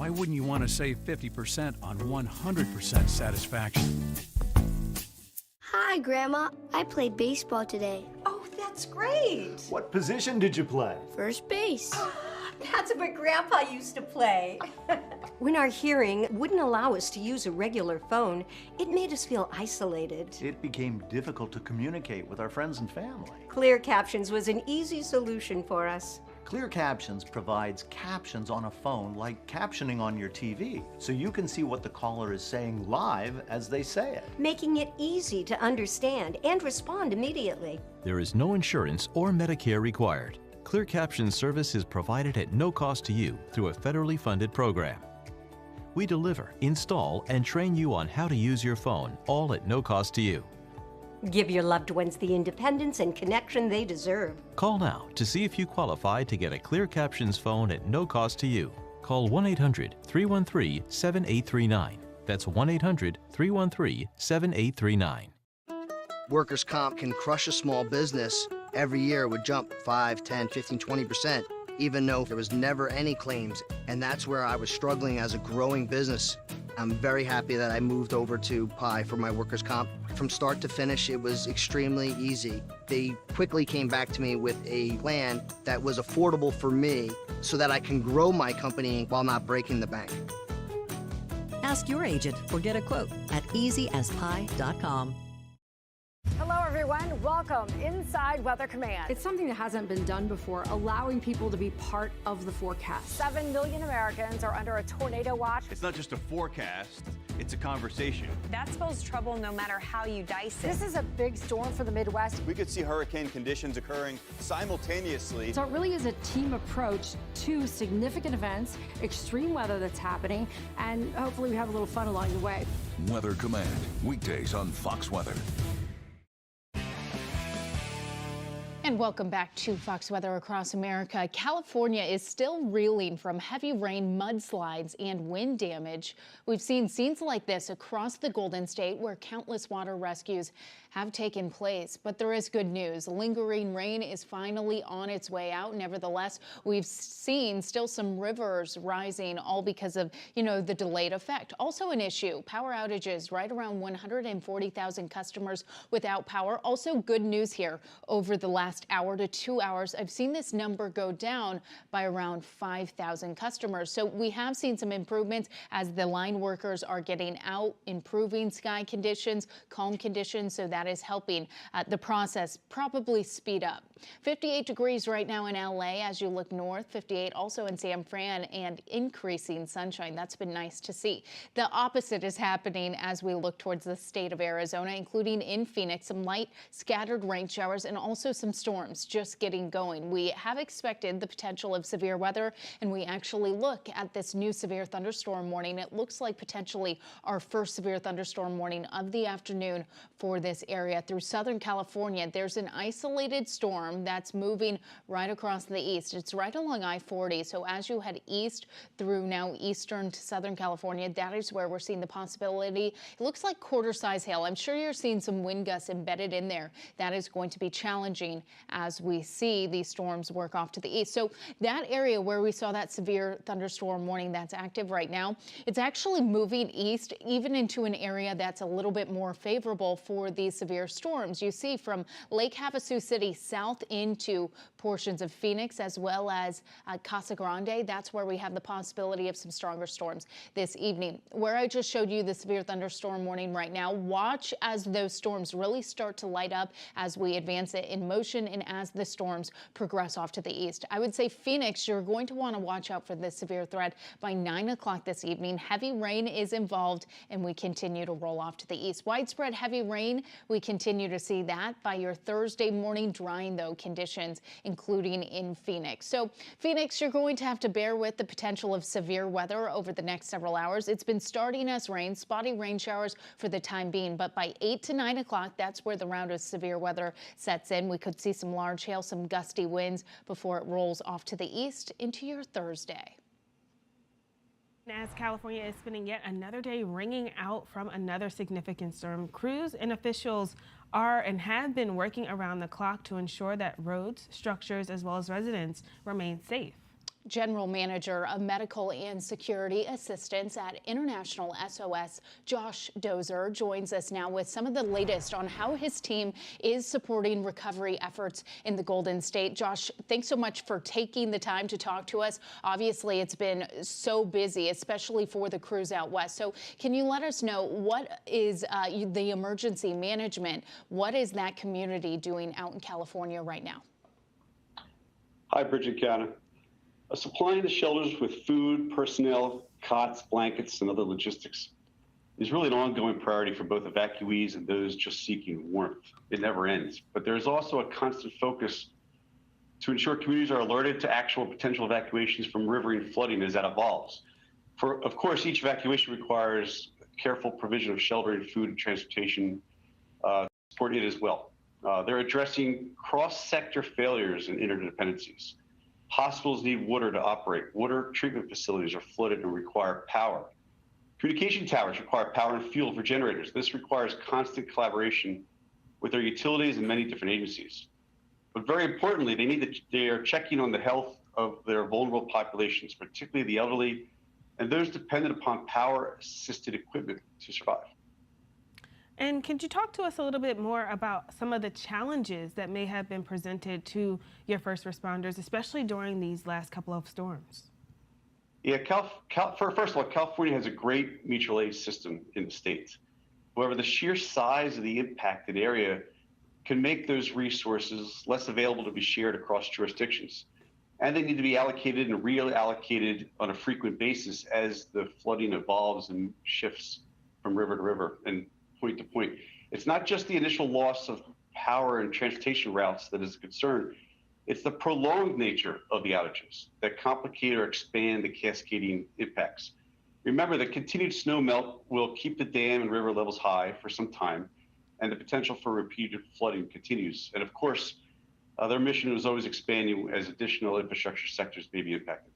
why wouldn't you want to save 50% on 100% satisfaction? Hi, Grandma. I played baseball today. Oh, that's great. What position did you play? First base. That's what Grandpa used to play. When our hearing wouldn't allow us to use a regular phone, it made us feel isolated. It became difficult to communicate with our friends and family. Clear Captions was an easy solution for us. Clear Captions provides captions on a phone like captioning on your TV, so you can see what the caller is saying live as they say it. Making it easy to understand and respond immediately. There is no insurance or Medicare required. Clear Captions service is provided at no cost to you through a federally funded program. We deliver, install, and train you on how to use your phone, all at no cost to you. Give your loved ones the independence and connection they deserve. Call now to see if you qualify to get a Clear Captions phone at no cost to you. Call 1-800-313-7839. That's 1-800-313-7839. Workers' comp can crush a small business. Every year it would jump 5, 10, 15, 20%, even though there was never any claims. And that's where I was struggling as a growing business. I'm very happy that I moved over to Pi for my workers' comp. From start to finish, it was extremely easy. They quickly came back to me with a plan that was affordable for me so that I can grow my company while not breaking the bank. Ask your agent or get a quote at easyaspie.com. Hello, everyone. Welcome inside Weather Command. It's something that hasn't been done before, allowing people to be part of the forecast. 7 million Americans are under a tornado watch. It's not just a forecast, it's a conversation. That spells trouble no matter how you dice it. This is a big storm for the Midwest. We could see hurricane conditions occurring simultaneously. So it really is a team approach to significant events, extreme weather that's happening, and hopefully we have a little fun along the way. Weather Command, weekdays on Fox Weather. And welcome back to Fox Weather across America. California is still reeling from heavy rain, mudslides, and wind damage. We've seen scenes like this across the Golden State where countless water rescues have taken place. But there is good news. Lingering rain is finally on its way out. Nevertheless, we've seen still some rivers rising, all because of, the delayed effect. Also an issue, power outages, right around 140,000 customers without power. Also good news here. Over the last hour to 2 hours, I've seen this number go down by around 5,000 customers. So we have seen some improvements as the line workers are getting out, improving sky conditions, calm conditions. So that is helping the process probably speed up. 58 degrees right now in LA as you look north, 58 also in San Fran, and increasing sunshine. That's been nice to see. The opposite is happening as we look towards the state of Arizona, including in Phoenix, some light scattered rain showers and also some storms just getting going. We have expected the potential of severe weather, and we actually look at this new severe thunderstorm warning. It looks like potentially our first severe thunderstorm warning of the afternoon for this area through Southern California. There's an isolated storm that's moving right across the east. It's right along I-40. So as you head east through now eastern to Southern California, that is where we're seeing the possibility. It looks like quarter-size hail. I'm sure you're seeing some wind gusts embedded in there. That is going to be challenging as we see these storms work off to the east. So that area where we saw that severe thunderstorm warning that's active right now, it's actually moving east, even into an area that's a little bit more favorable for these severe storms. You see from Lake Havasu City south into portions of Phoenix as well as Casa Grande. That's where we have the possibility of some stronger storms this evening. Where I just showed you the severe thunderstorm warning right now, watch as those storms really start to light up as we advance it in motion and as the storms progress off to the east. I would say Phoenix, you're going to want to watch out for this severe threat by 9 o'clock this evening. Heavy rain is involved and we continue to roll off to the east. Widespread heavy rain, we continue to see that by your Thursday morning. Drying though conditions, including in Phoenix. So Phoenix, you're going to have to bear with the potential of severe weather over the next several hours. It's been starting as rain, spotty rain showers for the time being, but by 8 to 9 o'clock, that's where the round of severe weather sets in. We could see some large hail, some gusty winds before it rolls off to the east into your Thursday. As California is spending yet another day ringing out from another significant storm, crews and officials are and have been working around the clock to ensure that roads, structures, as well as residents remain safe. General Manager of Medical and Security Assistance at International SOS, Josh Dozer, joins us now with some of the latest on how his team is supporting recovery efforts in the Golden State. Josh, thanks so much for taking the time to talk to us. Obviously, it's been so busy, especially for the crews out west. So can you let us know what is the emergency management? What is that community doing out in California right now? Hi, Bridget Canna. Supplying the shelters with food, personnel, cots, blankets, and other logistics is really an ongoing priority for both evacuees and those just seeking warmth. It never ends. But there's also a constant focus to ensure communities are alerted to actual potential evacuations from riverine flooding as that evolves. Of course, each evacuation requires careful provision of shelter, food, and transportation support it as well. They're addressing cross-sector failures and interdependencies. Hospitals need water to operate. Water treatment facilities are flooded and require power. Communication towers require power and fuel for generators. This requires constant collaboration with their utilities and many different agencies. But very importantly, they are checking on the health of their vulnerable populations, particularly the elderly and those dependent upon power-assisted equipment to survive. And could you talk to us a little bit more about some of the challenges that may have been presented to your first responders, especially during these last couple of storms? Yeah, first of all, California has a great mutual aid system in the state. However, the sheer size of the impacted area can make those resources less available to be shared across jurisdictions. And they need to be allocated and reallocated on a frequent basis as the flooding evolves and shifts from river to river and point to point. It's not just the initial loss of power and transportation routes that is a concern. It's the prolonged nature of the outages that complicate or expand the cascading impacts. Remember that continued snow melt will keep the dam and river levels high for some time, and the potential for repeated flooding continues. And of course, their mission is always expanding as additional infrastructure sectors may be impacted.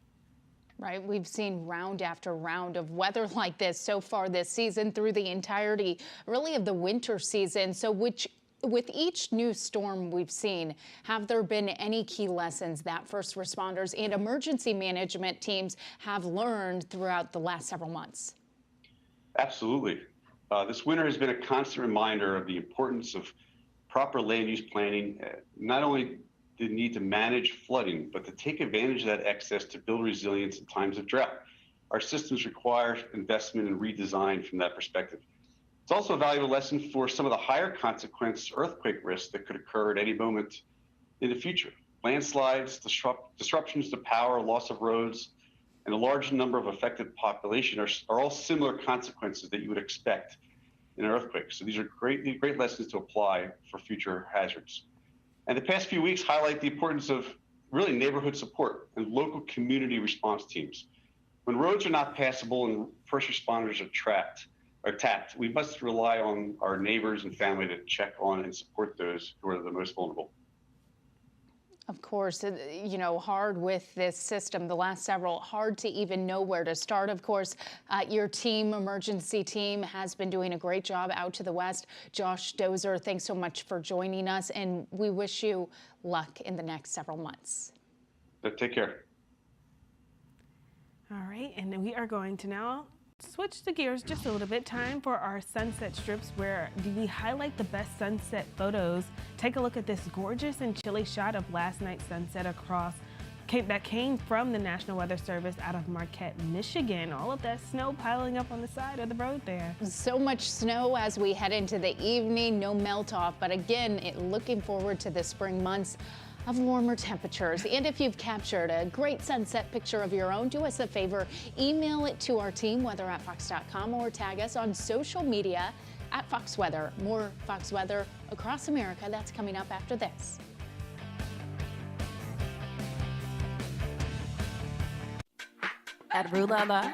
Right. We've seen round after round of weather like this so far this season through the entirety, really, of the winter season. So with each new storm we've seen, have there been any key lessons that first responders and emergency management teams have learned throughout the last several months? Absolutely. This winter has been a constant reminder of the importance of proper land use planning, not only the need to manage flooding, but to take advantage of that excess to build resilience in times of drought. Our systems require investment and redesign from that perspective. It's also a valuable lesson for some of the higher consequence earthquake risks that could occur at any moment in the future. Landslides, disruptions to power, loss of roads, and a large number of affected population are all similar consequences that you would expect in an earthquake. So these are great lessons to apply for future hazards. And the past few weeks highlight the importance of really neighborhood support and local community response teams. When roads are not passable and first responders are attacked, we must rely on our neighbors and family to check on and support those who are the most vulnerable. Of course, you know, hard with this system, the last several, hard to even know where to start. Of course, your team, emergency team, has been doing a great job out to the west. Josh Dozer, thanks so much for joining us, and we wish you luck in the next several months. Take care. All right, and we are going to now switch the gears just a little bit. Time for our sunset strips, where we highlight the best sunset photos. Take a look at this gorgeous and chilly shot of last night's sunset that came from the National Weather Service out of Marquette, Michigan. All of that snow piling up on the side of the road there. So much snow as we head into the evening, no melt off, but again, looking forward to the spring months of warmer temperatures. And if you've captured a great sunset picture of your own, do us a favor, email it to our team, weather@fox.com, or tag us on social media @FoxWeather. More Fox Weather across America, that's coming up after this. At Rue La La,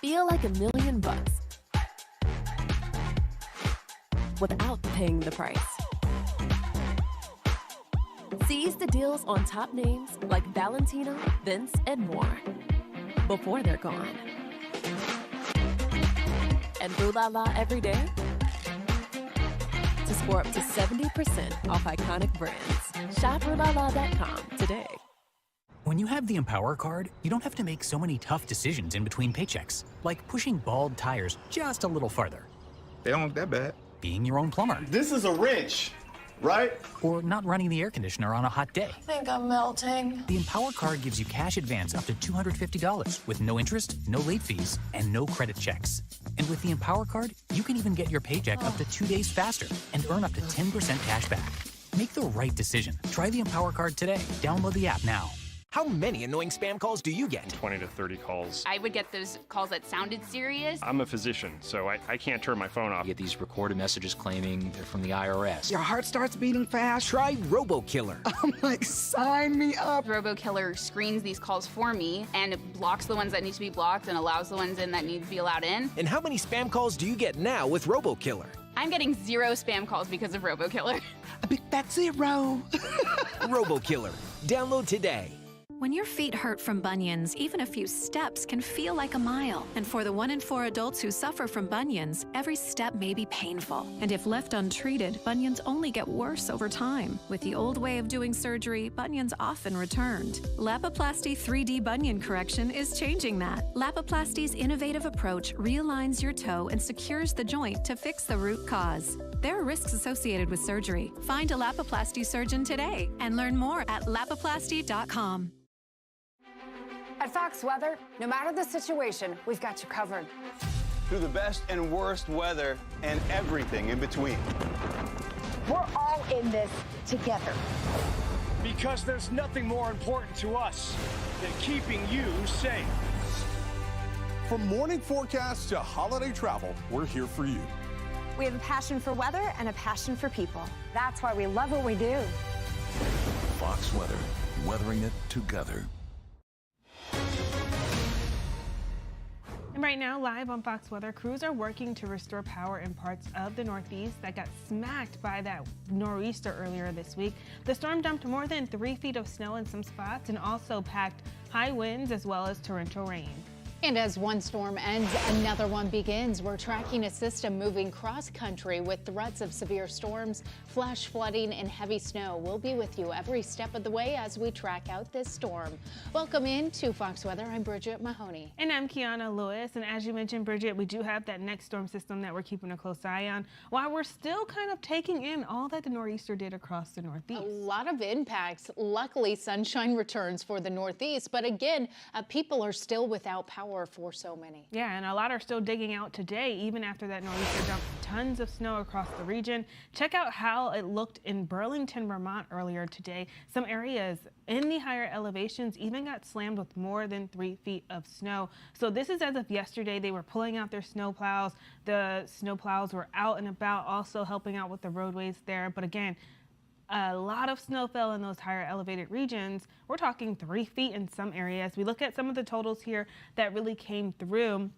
feel like $1,000,000 without paying the price. Seize the deals on top names like Valentino, Vince, and more before they're gone. And Rue La La every day to score up to 70% off iconic brands. Shop RueLaLa.com today. When you have the Empower card, you don't have to make so many tough decisions in between paychecks, like pushing bald tires just a little farther. They don't look that bad. Being your own plumber. This is a wrench, right? Or not running the air conditioner on a hot day. I think I'm melting. The Empower card gives you cash advance up to $250 with no interest, no late fees, and no credit checks. And with the Empower card, you can even get your paycheck up to 2 days faster and earn up to 10% cash back. Make the right decision. Try the Empower card today. Download the app now. How many annoying spam calls do you get? 20 to 30 calls. I would get those calls that sounded serious. I'm a physician, so I can't turn my phone off. You get these recorded messages claiming they're from the IRS. Your heart starts beating fast? Try RoboKiller. I'm like, sign me up. RoboKiller screens these calls for me and it blocks the ones that need to be blocked and allows the ones in that need to be allowed in. And how many spam calls do you get now with RoboKiller? I'm getting 0 spam calls because of RoboKiller. A big fat 0. RoboKiller. Download today. When your feet hurt from bunions, even a few steps can feel like a mile. And for the 1 in 4 adults who suffer from bunions, every step may be painful. And if left untreated, bunions only get worse over time. With the old way of doing surgery, bunions often returned. Lapiplasty 3D bunion correction is changing that. Lapiplasty's innovative approach realigns your toe and secures the joint to fix the root cause. There are risks associated with surgery. Find a Lapiplasty surgeon today and learn more at lapiplasty.com. At Fox Weather, no matter the situation, we've got you covered. Through the best and worst weather and everything in between. We're all in this together. Because there's nothing more important to us than keeping you safe. From morning forecasts to holiday travel, we're here for you. We have a passion for weather and a passion for people. That's why we love what we do. Fox Weather, weathering it together. And right now, live on Fox Weather, crews are working to restore power in parts of the Northeast that got smacked by that nor'easter earlier this week. The storm dumped more than 3 feet of snow in some spots and also packed high winds as well as torrential rain. And as one storm ends, another one begins. We're tracking a system moving cross-country with threats of severe storms, flash flooding, and heavy snow. We'll be with you every step of the way as we track out this storm. Welcome in to Fox Weather. I'm Bridget Mahoney. And I'm Kiana Lewis. And as you mentioned, Bridget, we do have that next storm system that we're keeping a close eye on, while we're still kind of taking in all that the nor'easter did across the Northeast. A lot of impacts. Luckily, sunshine returns for the Northeast, but again, people are still without power for so many. Yeah, and a lot are still digging out today, even after that nor'easter dumped tons of snow across the region. Check out how it looked in Burlington, Vermont earlier today. Some areas in the higher elevations even got slammed with more than 3 feet of snow. So this is as of yesterday. They were pulling out their snow plows. The snow plows were out and about, also helping out with the roadways there. But again, a lot of snow fell in those higher elevated regions. We're talking 3 feet in some areas. We look at some of the totals here that really came through.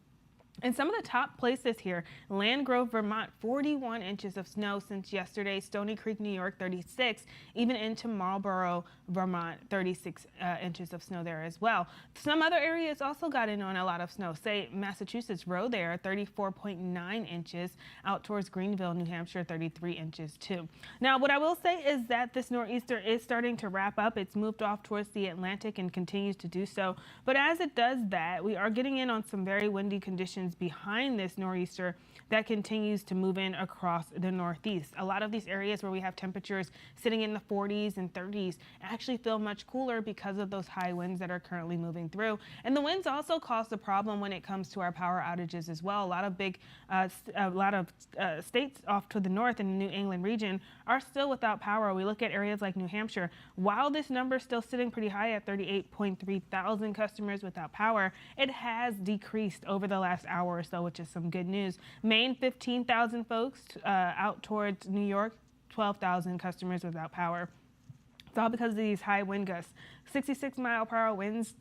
And some of the top places here: Land Grove, Vermont, 41 inches of snow since yesterday. Stony Creek, New York, 36. Even into Marlboro, Vermont, 36 inches of snow there as well. Some other areas also got in on a lot of snow. Say Massachusetts Row there, 34.9 inches. Out towards Greenville, New Hampshire, 33 inches too. Now, what I will say is that this nor'easter is starting to wrap up. It's moved off towards the Atlantic and continues to do so. But as it does that, we are getting in on some very windy conditions behind this nor'easter that continues to move in across the Northeast. A lot of these areas where we have temperatures sitting in the 40s and 30s actually feel much cooler because of those high winds that are currently moving through. And the winds also cause a problem when it comes to our power outages as well. A lot of states off to the north in the New England region are still without power. We look at areas like New Hampshire. While this number is still sitting pretty high at 38.3 thousand customers without power, it has decreased over the last hour or so, which is some good news. Maine, 15,000 folks. Out towards New York, 12,000 customers without power. It's all because of these high wind gusts. 66-mile-per-hour winds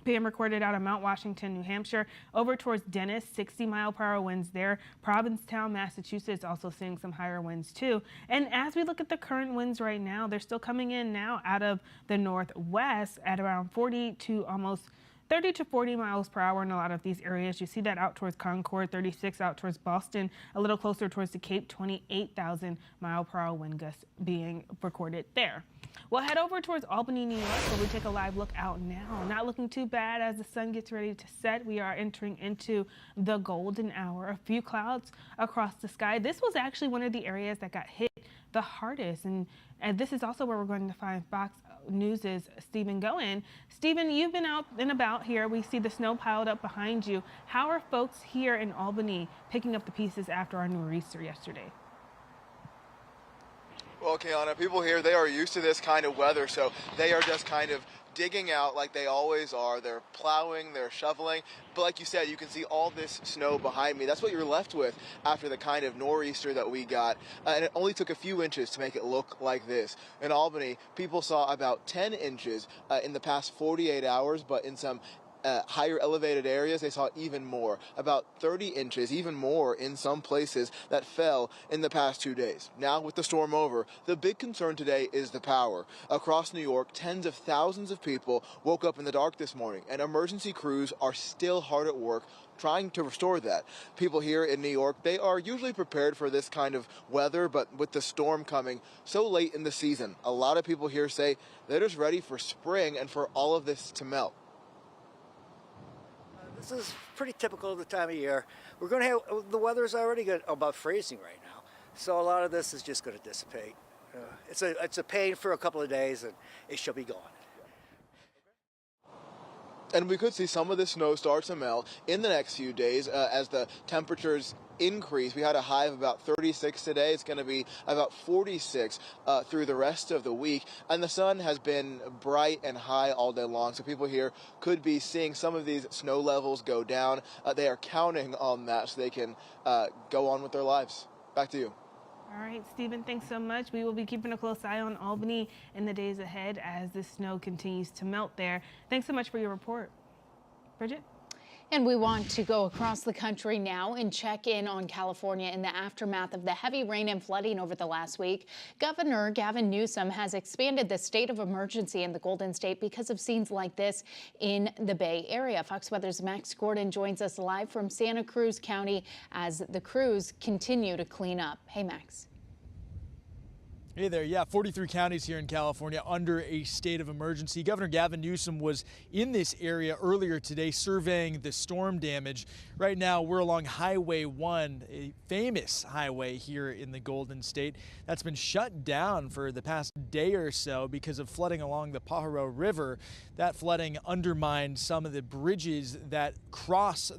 being recorded out of Mount Washington, New Hampshire. Over towards Dennis, 60-mile-per-hour winds there. Provincetown, Massachusetts, also seeing some higher winds too. And as we look at the current winds right now, they're still coming in now out of the northwest at around 40 to almost 30 to 40 miles per hour in a lot of these areas. You see that out towards Concord, 36 out towards Boston, a little closer towards the Cape, 28,000 mile per hour wind gusts being recorded there. We'll head over towards Albany, New York, where we take a live look out now. Not looking too bad as the sun gets ready to set. We are entering into the golden hour. A few clouds across the sky. This was actually one of the areas that got hit the hardest, and this is also where we're going to find Fox News' Stephen Goen. Stephen, you've been out and about here. We see the snow piled up behind you. How are folks here in Albany picking up the pieces after our nor'easter yesterday? Well, Kiana, people here, they are used to this kind of weather, so they are just kind of digging out like they always are. They're plowing, they're shoveling, but like you said, you can see all this snow behind me. That's what you're left with after the kind of nor'easter that we got, and it only took a few inches to make it look like this. In Albany, people saw about 10 inches in the past 48 hours, but in some higher elevated areas, they saw even more, about 30 inches, even more in some places that fell in the past 2 days. Now, with the storm over, the big concern today is the power. Across New York, tens of thousands of people woke up in the dark this morning, and emergency crews are still hard at work trying to restore that. People here in New York, they are usually prepared for this kind of weather, but with the storm coming so late in the season, a lot of people here say they're just ready for spring and for all of this to melt. This is pretty typical of the time of year. We're going to have, the weather is already good, about freezing right now. So a lot of this is just going to dissipate. It's a pain for a couple of days and it shall be gone. And we could see some of the snow start to melt in the next few days as the temperatures increase. We had a high of about 36 today. It's going to be about 46 through the rest of the week. And the sun has been bright and high all day long. So people here could be seeing some of these snow levels go down. They are counting on that so they can go on with their lives. Back to you. All right, Stephen, thanks so much. We will be keeping a close eye on Albany in the days ahead as the snow continues to melt there. Thanks so much for your report. Bridget? And we want to go across the country now and check in on California in the aftermath of the heavy rain and flooding over the last week. Governor Gavin Newsom has expanded the state of emergency in the Golden State because of scenes like this in the Bay Area. Fox Weather's Max Gordon joins us live from Santa Cruz County as the crews continue to clean up. Hey, Max. Hey there. Yeah, 43 counties here in California under a state of emergency. Governor Gavin Newsom was in this area earlier today surveying the storm damage. Right now, we're along Highway 1, a famous highway here in the Golden State that's been shut down for the past day or so because of flooding along the Pajaro River. That flooding undermined some of the bridges that cross